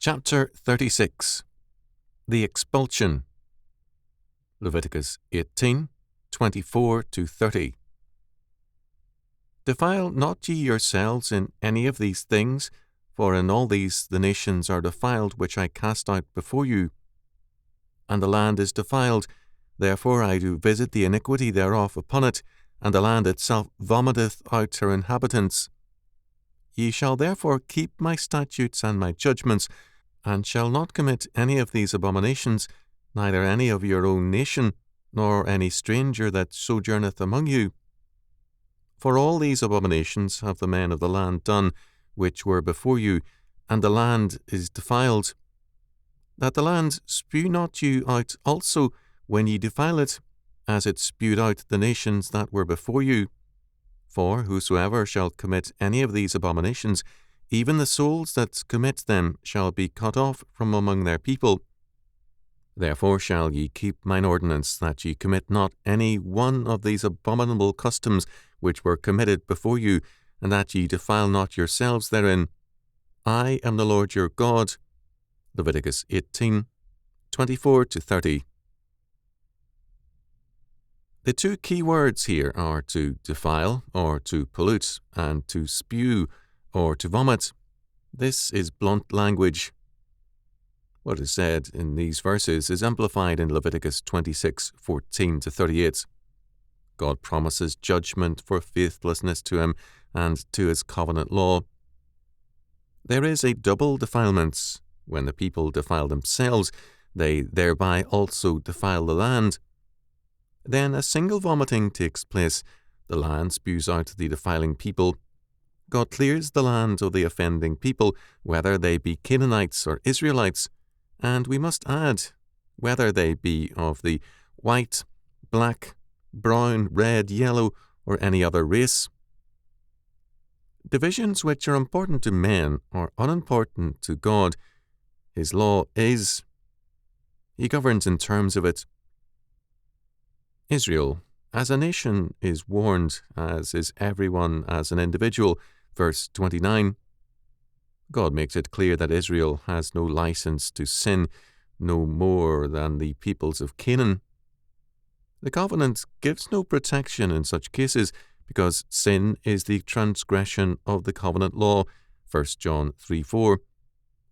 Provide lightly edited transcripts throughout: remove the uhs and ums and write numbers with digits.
Chapter 36. The Expulsion. Leviticus 18:24-30. Defile not ye yourselves in any of these things, for in all these the nations are defiled which I cast out before you. And the land is defiled, therefore I do visit the iniquity thereof upon it, and the land itself vomiteth out her inhabitants. Ye shall therefore keep my statutes and my judgments, and shall not commit any of these abominations, neither any of your own nation, nor any stranger that sojourneth among you. For all these abominations have the men of the land done, which were before you, and the land is defiled. That the land spew not you out also when ye defile it, as it spewed out the nations that were before you. For whosoever shall commit any of these abominations, even the souls that commit them shall be cut off from among their people. Therefore shall ye keep mine ordinance, that ye commit not any one of these abominable customs which were committed before you, and that ye defile not yourselves therein. I am the Lord your God. Leviticus 18:24-30. The two key words here are to defile, or to pollute, and to spew, or to vomit. This is blunt language. What is said in these verses is amplified in Leviticus 26:14-38. God promises judgment for faithlessness to him and to his covenant law. There is a double defilement. When the people defile themselves, they thereby also defile the land. Then a single vomiting takes place. The land spews out the defiling people. God clears the land of the offending people, whether they be Canaanites or Israelites, and we must add, whether they be of the white, black, brown, red, yellow, or any other race. Divisions which are important to men are unimportant to God. His law is. He governs in terms of it. Israel, as a nation, is warned, as is everyone as an individual. Verse 29. God makes it clear that Israel has no license to sin, no more than the peoples of Canaan. The covenant gives no protection in such cases, because sin is the transgression of the covenant law. 1 John 3:4.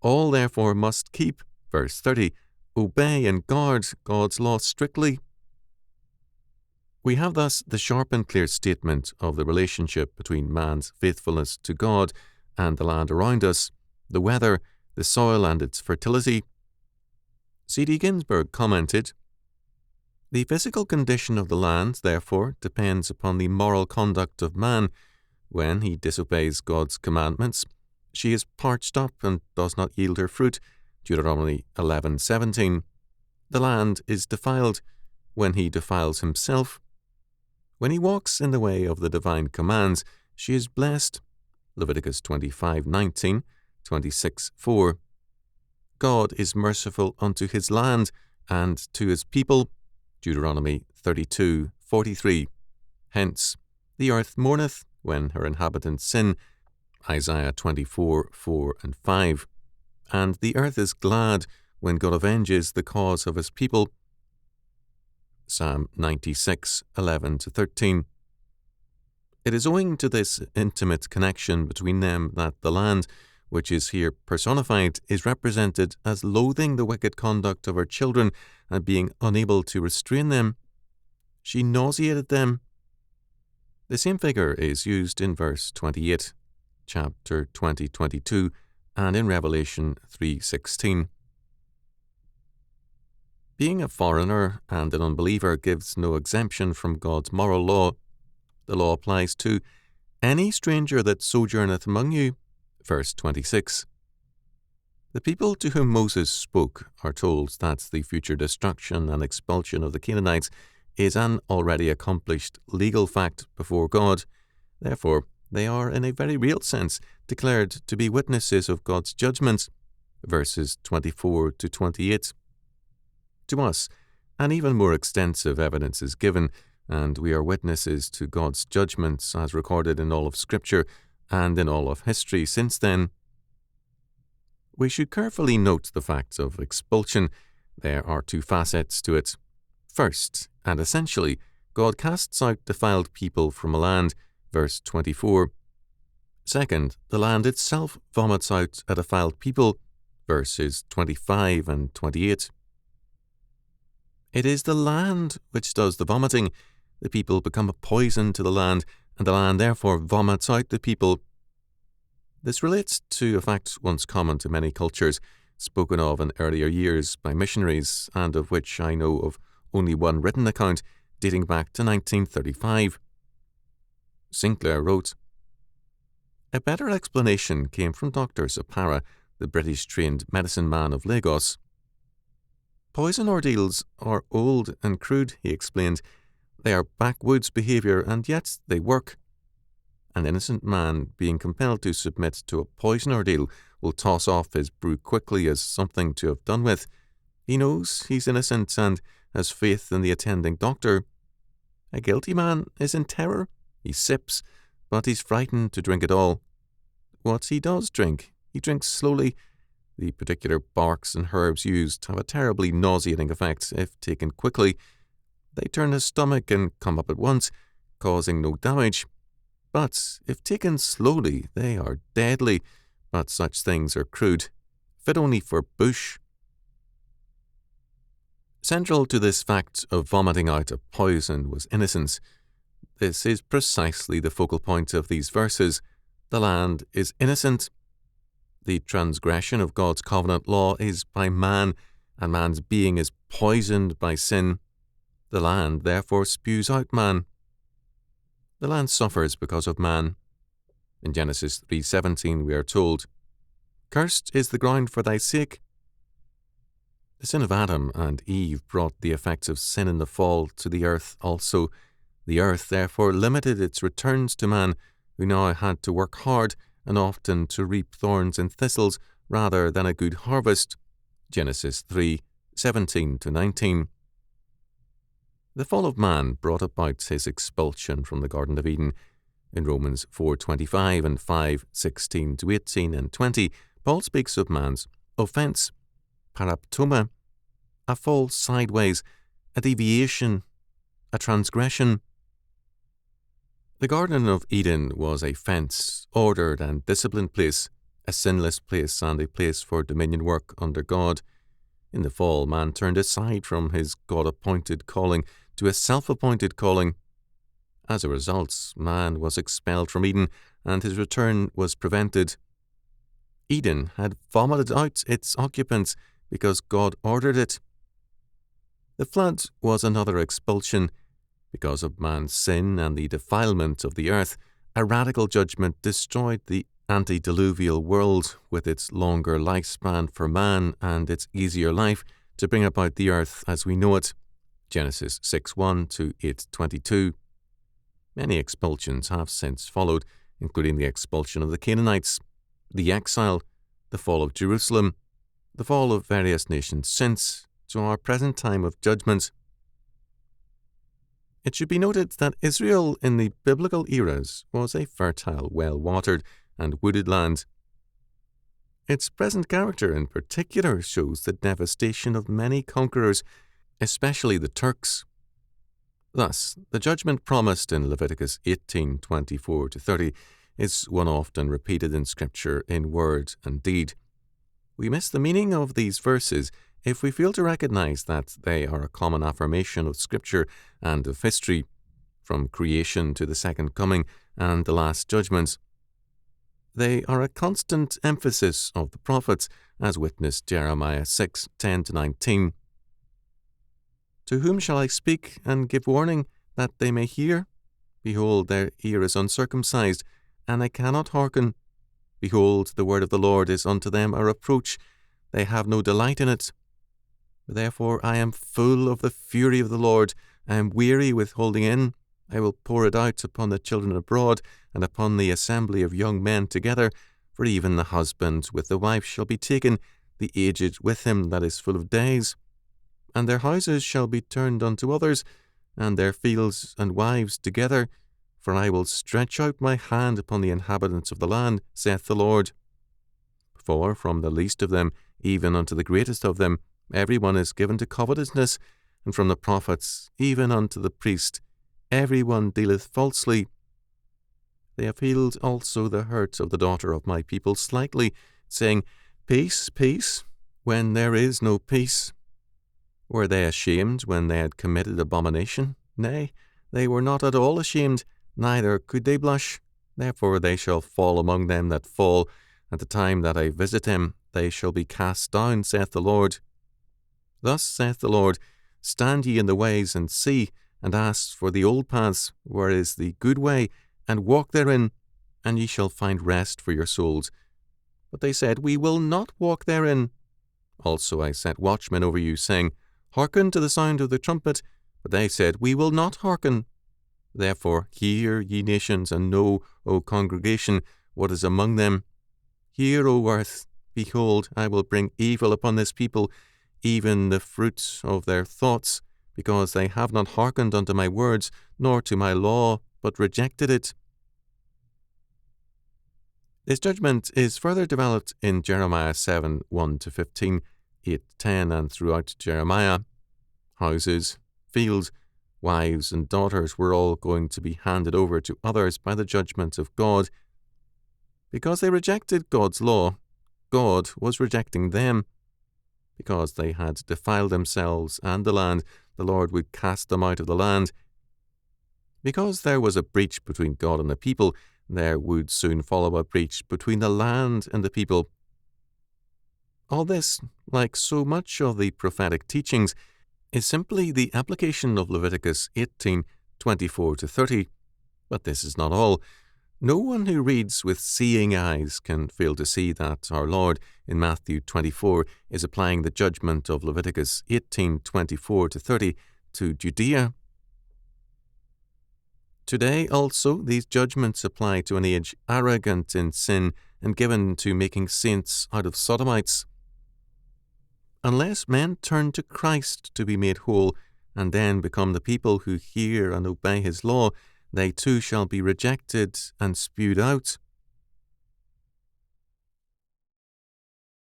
All therefore must keep, verse 30, obey and guard God's law strictly. We have thus the sharp and clear statement of the relationship between man's faithfulness to God and the land around us, the weather, the soil and its fertility. C.D. Ginsburg commented, "The physical condition of the land, therefore, depends upon the moral conduct of man. When he disobeys God's commandments, she is parched up and does not yield her fruit." Deuteronomy 11:17. The land is defiled when he defiles himself. When he walks in the way of the divine commands, she is blessed. Leviticus 25:19, 26:4. God is merciful unto his land and to his people. Deuteronomy 32:43. Hence, the earth mourneth when her inhabitants sin. Isaiah 24:4-5. And the earth is glad when God avenges the cause of his people. Psalm 96:11-13. It is owing to this intimate connection between them that the land, which is here personified, is represented as loathing the wicked conduct of her children and being unable to restrain them. She nauseated them. The same figure is used in verse 28, chapter 20:22, and in Revelation 3:16. Being a foreigner and an unbeliever gives no exemption from God's moral law. The law applies to any stranger that sojourneth among you. Verse 26. The people to whom Moses spoke are told that the future destruction and expulsion of the Canaanites is an already accomplished legal fact before God. Therefore, they are in a very real sense declared to be witnesses of God's judgment. Verses 24-28. To us, an even more extensive evidence is given, and we are witnesses to God's judgments as recorded in all of Scripture and in all of history since then. We should carefully note the facts of expulsion. There are two facets to it. First, and essentially, God casts out defiled people from a land, verse 24. Second, the land itself vomits out a defiled people, verses 25 and 28. It is the land which does the vomiting. The people become a poison to the land, and the land therefore vomits out the people. This relates to a fact once common to many cultures, spoken of in earlier years by missionaries, and of which I know of only one written account dating back to 1935. Sinclair wrote, "A better explanation came from Dr. Sapara, the British-trained medicine man of Lagos. Poison ordeals are old and crude," he explained. "They are backwoods behaviour, and yet they work. An innocent man, being compelled to submit to a poison ordeal, will toss off his brew quickly as something to have done with. He knows he's innocent and has faith in the attending doctor. A guilty man is in terror. He sips, but he's frightened to drink at all. What he does drink, he drinks slowly. The particular barks and herbs used have a terribly nauseating effect if taken quickly. They turn his stomach and come up at once, causing no damage. But if taken slowly, they are deadly. But such things are crude, fit only for bush." Central to this fact of vomiting out a poison was innocence. This is precisely the focal point of these verses. The land is innocent. The transgression of God's covenant law is by man, and man's being is poisoned by sin. The land therefore spews out man. The land suffers because of man. In Genesis 3:17 we are told, "Cursed is the ground for thy sake." The sin of Adam and Eve brought the effects of sin in the fall to the earth also. The earth therefore limited its returns to man, who now had to work hard and often to reap thorns and thistles rather than a good harvest. Genesis 3:17-19. The fall of man brought about his expulsion from the Garden of Eden. In Romans 4:25 and 5:16-18 and 20, Paul speaks of man's offence, paraptoma, a fall sideways, a deviation, a transgression. The Garden of Eden was a fenced, ordered and disciplined place, a sinless place and a place for dominion work under God. In the fall, man turned aside from his God-appointed calling to a self-appointed calling. As a result, man was expelled from Eden and his return was prevented. Eden had vomited out its occupants because God ordered it. The flood was another expulsion. Because of man's sin and the defilement of the earth, a radical judgment destroyed the antediluvial world with its longer lifespan for man and its easier life to bring about the earth as we know it. Genesis 6:1-8:22. Many expulsions have since followed, including the expulsion of the Canaanites, the exile, the fall of Jerusalem, the fall of various nations since, to our present time of judgment. It should be noted that Israel in the biblical eras was a fertile, well-watered and wooded land. Its present character in particular shows the devastation of many conquerors, especially the Turks. Thus, the judgment promised in Leviticus 18:24-30 is one often repeated in Scripture in word and deed. We miss the meaning of these verses if we fail to recognize that they are a common affirmation of Scripture and of history, from creation to the second coming and the last judgments. They are a constant emphasis of the prophets, as witnessed Jeremiah 6:10-19. "To whom shall I speak and give warning, that they may hear? Behold, their ear is uncircumcised, and they cannot hearken. Behold, the word of the Lord is unto them a reproach, they have no delight in it. Therefore I am full of the fury of the Lord, I am weary with holding in. I will pour it out upon the children abroad, and upon the assembly of young men together, for even the husband with the wife shall be taken, the aged with him that is full of days. And their houses shall be turned unto others, and their fields and wives together, for I will stretch out my hand upon the inhabitants of the land, saith the Lord. For from the least of them, even unto the greatest of them, every one is given to covetousness, and from the prophets, even unto the priest, every one dealeth falsely. They have healed also the hurt of the daughter of my people slightly, saying, Peace, peace, when there is no peace. Were they ashamed when they had committed abomination? Nay, they were not at all ashamed, neither could they blush. Therefore they shall fall among them that fall. At the time that I visit them, they shall be cast down, saith the Lord. Thus saith the Lord, Stand ye in the ways, and see, and ask for the old paths, where is the good way, and walk therein, and ye shall find rest for your souls. But they said, We will not walk therein. Also I set watchmen over you, saying, Hearken to the sound of the trumpet. But they said, We will not hearken. Therefore hear, ye nations, and know, O congregation, what is among them. Hear, O earth, behold, I will bring evil upon this people, even the fruit of their thoughts, because they have not hearkened unto my words, nor to my law, but rejected it. This judgment is further developed in Jeremiah 7, 1-15, 8-10, and throughout Jeremiah. Houses, fields, wives, and daughters were all going to be handed over to others by the judgment of God. Because they rejected God's law, God was rejecting them. Because they had defiled themselves and the land, the Lord would cast them out of the land. Because there was a breach between God and the people, there would soon follow a breach between the land and the people. All this, like so much of the prophetic teachings, is simply the application of Leviticus 18, 24-30. But this is not all. No one who reads with seeing eyes can fail to see that our Lord, in Matthew 24, is applying the judgment of Leviticus 18, 24-30 to Judea. Today also these judgments apply to an age arrogant in sin and given to making saints out of sodomites. Unless men turn to Christ to be made whole, and then become the people who hear and obey his law, they too shall be rejected and spewed out.